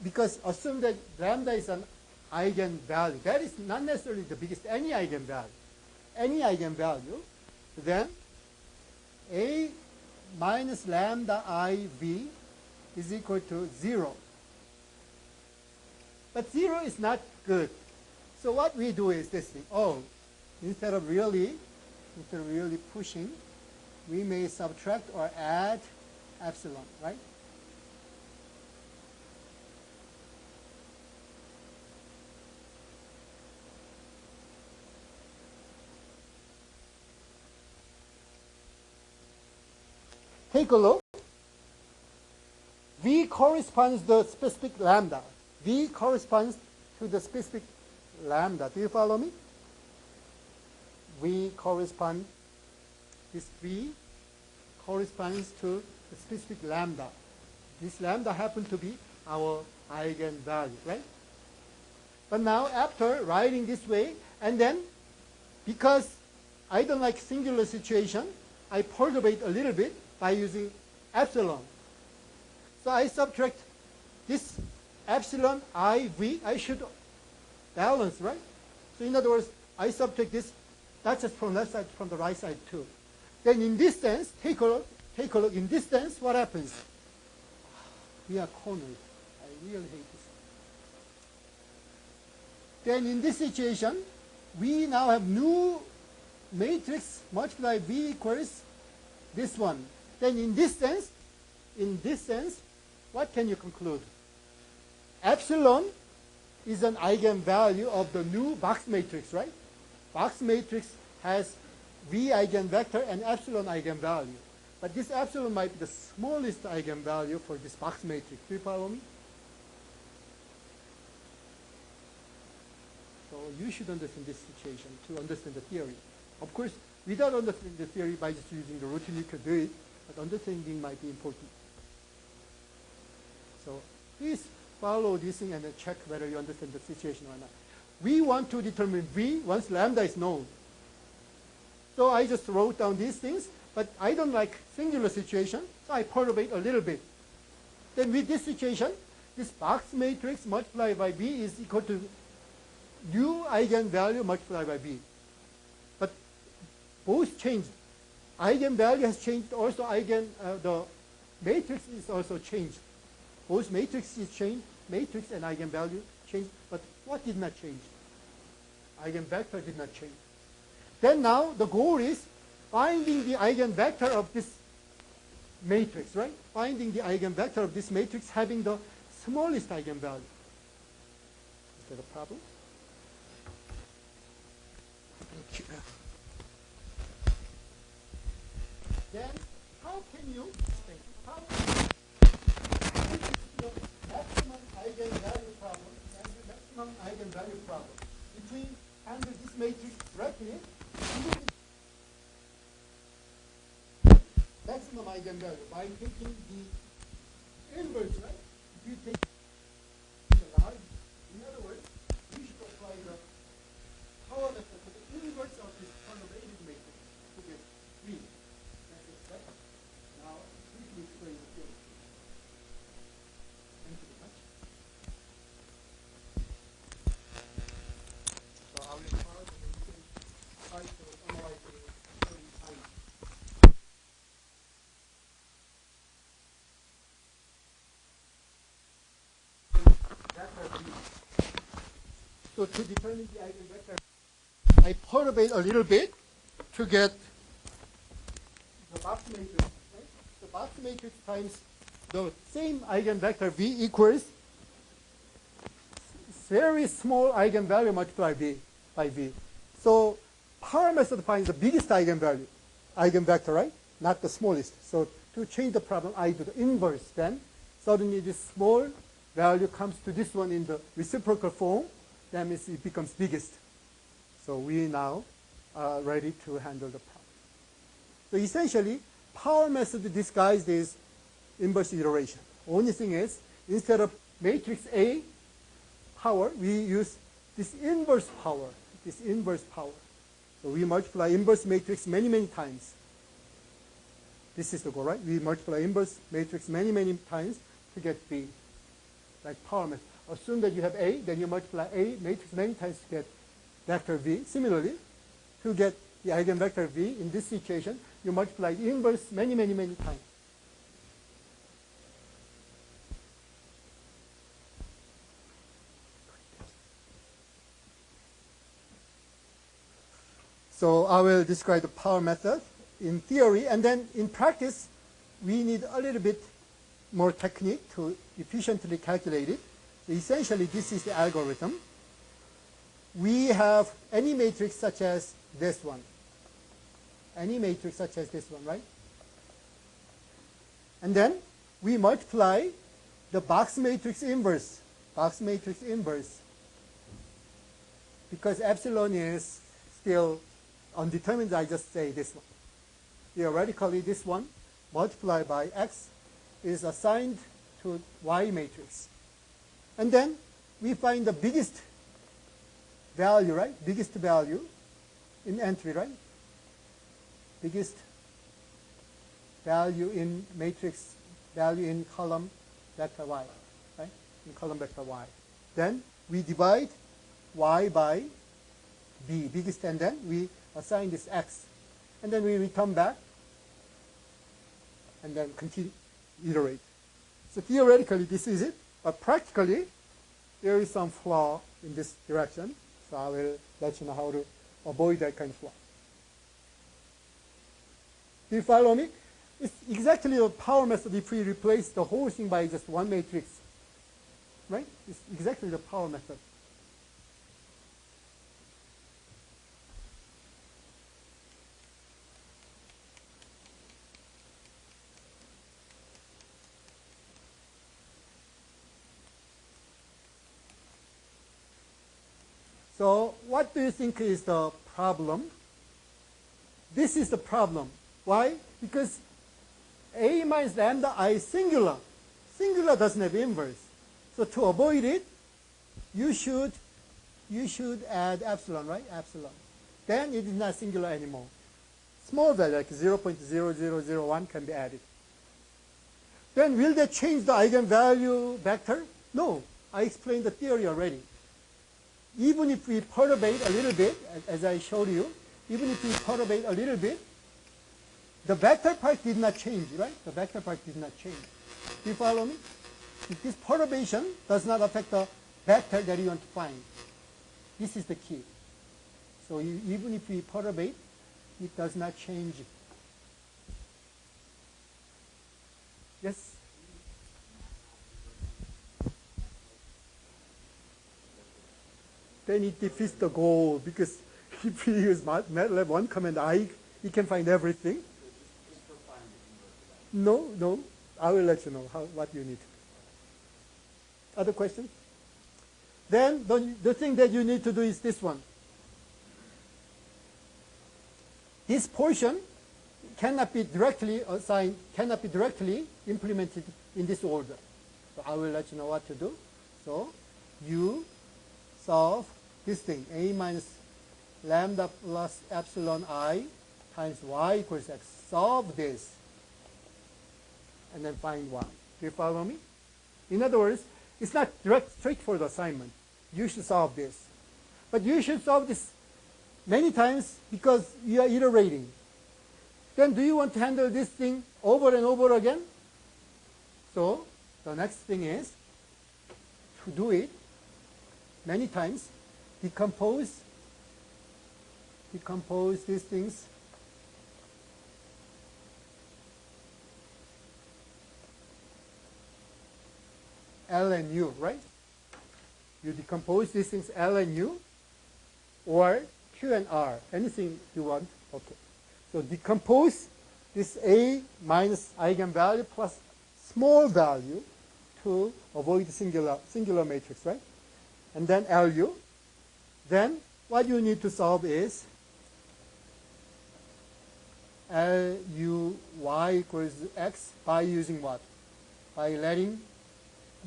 because assume that lambda is an eigenvalue. That is not necessarily the biggest, any eigenvalue. Any eigenvalue, then A minus lambda IV is equal to 0. But 0 is not good. So what we do is this thing. Oh, instead of really pushing, we may subtract or add epsilon, right? Take a look. V corresponds to the specific lambda. V corresponds to the specific lambda. Do you follow me? V corresponds to the specific lambda. This lambda happens to be our eigenvalue, right? But now after writing this way, and then because I don't like singular situation, I perturbate a little bit by using epsilon. So I subtract this epsilon IV. I should balance, right? So in other words, I subtract this, not just from left side, from the right side too. Then in this sense, take a look. In this sense, what happens? We are cornered. I really hate this. Then in this situation, we now have new matrix multiply V equals this one. Then in this sense, what can you conclude? Epsilon is an eigenvalue of the new box matrix, right? Box matrix has V eigenvector and epsilon eigenvalue. But this epsilon might be the smallest eigenvalue for this box matrix. Do you follow me? So you should understand this situation to understand the theory. Of course, without understanding the theory, by just using the routine, you could do it, but understanding might be important. So please follow this thing and then check whether you understand the situation or not. We want to determine V once lambda is known. So I just wrote down these things, but I don't like singular situation, so I perturbate a little bit. Then with this situation, this box matrix multiplied by V is equal to new eigenvalue multiplied by V. But both changed. Eigenvalue has changed, also the matrix is also changed. Both matrix is changed, matrix and eigenvalue changed, but what did not change? Eigenvector did not change. Then now the goal is finding the eigenvector of this matrix, right? Finding the eigenvector of this matrix having the smallest eigenvalue. Is that a problem? Thank you. Then how can you maximum eigenvalue problem and the maximum eigenvalue problem between handle this matrix directly maximum eigenvalue by taking the inverse, right? If you take the large, in other words, we should apply the power method to the inverse of this perturbated matrix to get V. That's it, right? Now, please explain the theory. Thank you very much. So I will pause and then you can try to analyze the theory time. So to determine the eigenvector, I perturbate a little bit to get the box matrix. Right? The box matrix times the same eigenvector V equals very small eigenvalue multiplied by V. So power method finds the biggest eigenvector, right? Not the smallest. So to change the problem, I do the inverse. Then suddenly this small value comes to this one in the reciprocal form. That means it becomes biggest. So we now are ready to handle the problem. So essentially, power method disguised is inverse iteration. Only thing is, instead of matrix A power, we use this inverse power. So we multiply inverse matrix many, many times. This is the goal, right? We multiply inverse matrix many, many times to get B, like power method. Assume that you have A, then you multiply A matrix many times to get vector V. Similarly, to get the eigenvector V in this situation, you multiply the inverse many, many, many times. So I will describe the power method in theory, and then in practice, we need a little bit more technique to efficiently calculate it. So essentially, this is the algorithm. We have any matrix such as this one. Any matrix such as this one, right? And then we multiply the box matrix inverse. Because epsilon is still undetermined, I just say this one. Theoretically, this one multiplied by x is assigned to Y matrix. And then we find the biggest value, right? Biggest value in entry, right? Biggest value in matrix, value in column vector y, right? In column vector y. Then we divide y by b, biggest, and then we assign this x. And then we return back and then continue, iterate. So theoretically, this is it. But practically, there is some flaw in this direction. So I will let you know how to avoid that kind of flaw. Do you follow me? It's exactly the power method if we replace the whole thing by just one matrix. Right? It's exactly the power method. So what do you think is the problem? This is the problem. Why? Because A minus lambda I is singular. Singular doesn't have inverse. So to avoid it, you should add epsilon, right? Epsilon. Then it is not singular anymore. Small value, like 0.0001 can be added. Then will that change the eigenvalue vector? No. I explained the theory already. Even if we perturbate a little bit, as I showed you, even if we perturbate a little bit, the vector part did not change, right? The vector part did not change. Do you follow me? If this perturbation does not affect the vector that you want to find. This is the key. So even if we perturbate, it does not change. Yes? Then it defeats the goal, because if we use MATLAB 1 command I, you can find everything. No, I will let you know what you need. Other questions? Then the thing that you need to do is this one. This portion cannot be directly assigned, cannot be directly implemented in this order. So I will let you know what to do. So you solve this thing, A minus lambda plus epsilon I times y equals x. Solve this. And then find y. Do you follow me? In other words, it's not straightforward assignment. You should solve this. But you should solve this many times because you are iterating. Then do you want to handle this thing over and over again? So the next thing is to do it many times. Decompose these things L and U, right? You decompose these things L and U or Q and R, anything you want. Okay. So decompose this A minus eigenvalue plus small value to avoid singular matrix, right? And then LU. Then what you need to solve is LU y equals x by using what? By letting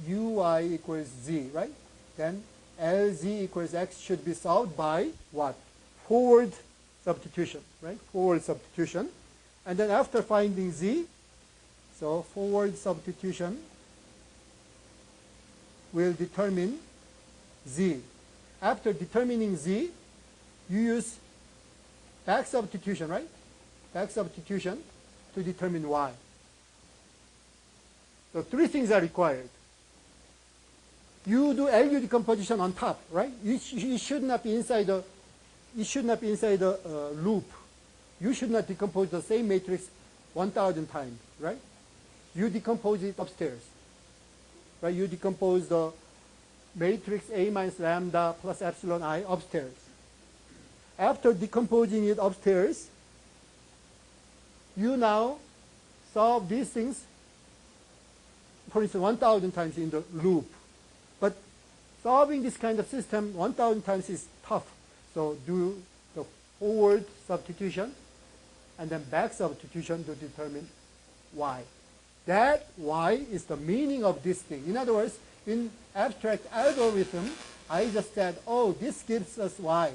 uy equals z, right? Then LZ equals x should be solved by what? Forward substitution, right? Forward substitution. And then after finding z, so forward substitution will determine z. After determining z, you use back substitution, right? Back substitution to determine y. So three things are required. You do LU decomposition on top, right? You should not be inside the loop. You should not decompose the same matrix 1,000 times, right? You decompose it upstairs, right? You decompose the matrix A minus lambda plus epsilon I upstairs. After decomposing it upstairs, you now solve these things, for instance, 1,000 times in the loop. But solving this kind of system 1,000 times is tough. So do the forward substitution and then back substitution to determine y. That y is the meaning of this thing. In other words, in abstract algorithm, I just said, oh, this gives us y.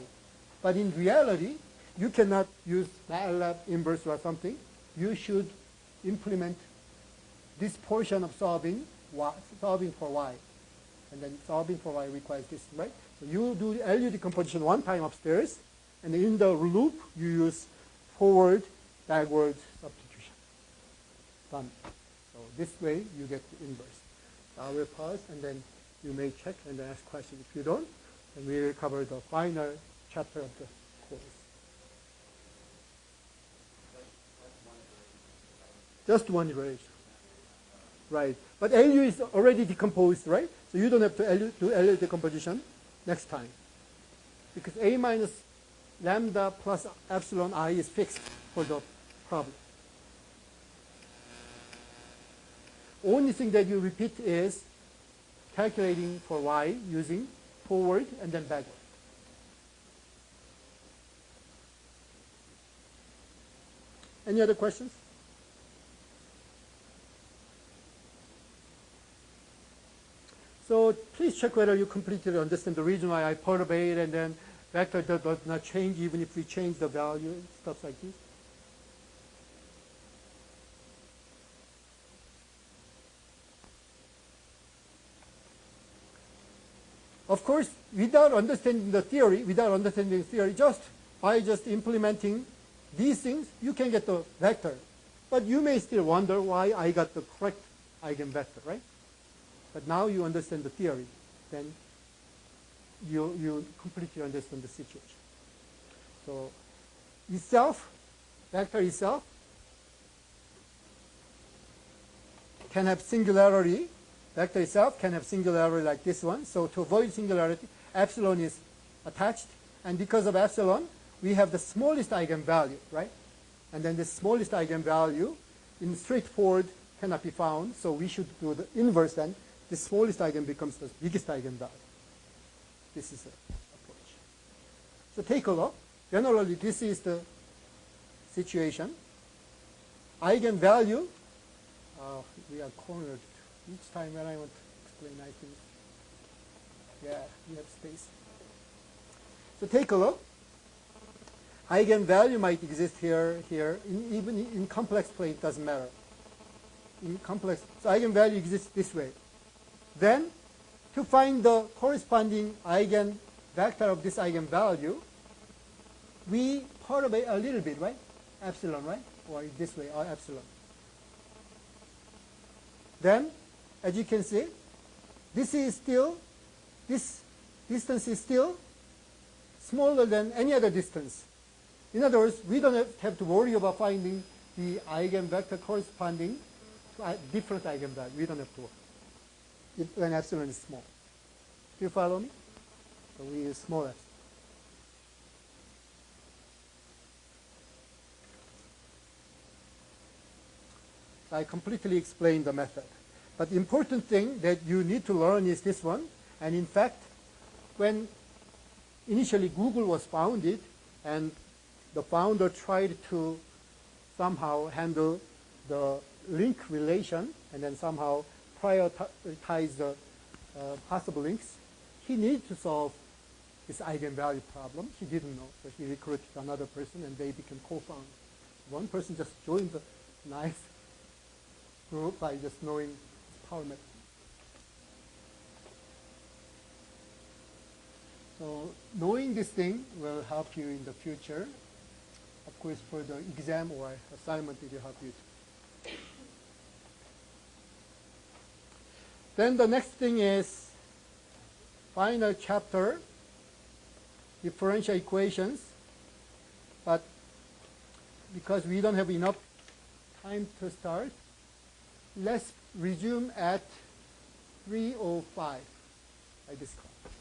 But in reality, you cannot use MATLAB inverse or something. You should implement this portion of solving for y. And then solving for y requires this, right? So you do the LU decomposition one time upstairs, and in the loop, you use forward, backward substitution. Done. So this way, you get the inverse. I will pause, and then you may check and then ask questions. If you don't, then we will cover the final chapter of the course. Just one iteration. Right. But LU is already decomposed, right? So you don't have to do LU decomposition next time. Because A minus lambda plus epsilon I is fixed for the problem. Only thing that you repeat is calculating for y using forward and then backward. Any other questions? So please check whether you completely understand the reason why I perturbate and then vector does not change even if we change the value, stuff like this. Of course, without understanding the theory, just by just implementing these things, you can get the vector. But you may still wonder why I got the correct eigenvector, right? But now you understand the theory, then you completely understand the situation. So vector itself can have singularity. Vector itself can have singularity like this one. So to avoid singularity, epsilon is attached. And because of epsilon, we have the smallest eigenvalue, right? And then the smallest eigenvalue in straightforward cannot be found. So we should do the inverse then. The smallest eigen becomes the biggest eigenvalue. This is the approach. So take a look. Generally, this is the situation. Eigenvalue, we are cornered. Each time when I want to explain, I think, yeah, we have space. So take a look. Eigenvalue might exist here. Even in complex plane, it doesn't matter. In complex, so eigenvalue exists this way. Then, to find the corresponding eigenvector of this eigenvalue, we perturbate a little bit, right? Epsilon, right? Or this way, or epsilon. Then, as you can see, this distance is still smaller than any other distance. In other words, we don't have to worry about finding the eigenvector corresponding to a different eigenvalue. We don't have to worry when epsilon is small. Do you follow me? So we use small epsilon. I completely explained the method. But the important thing that you need to learn is this one. And in fact, when initially Google was founded and the founder tried to somehow handle the link relation and then somehow prioritize the possible links, he needed to solve this eigenvalue problem. He didn't know, so he recruited another person and they became co-founders. One person just joined the nice group by just knowing power method. So knowing this thing will help you in the future. Of course, for the exam or assignment, it will help you too. Then the next thing is final chapter, differential equations. But because we don't have enough time to start, let's resume at 3:05 by this clock.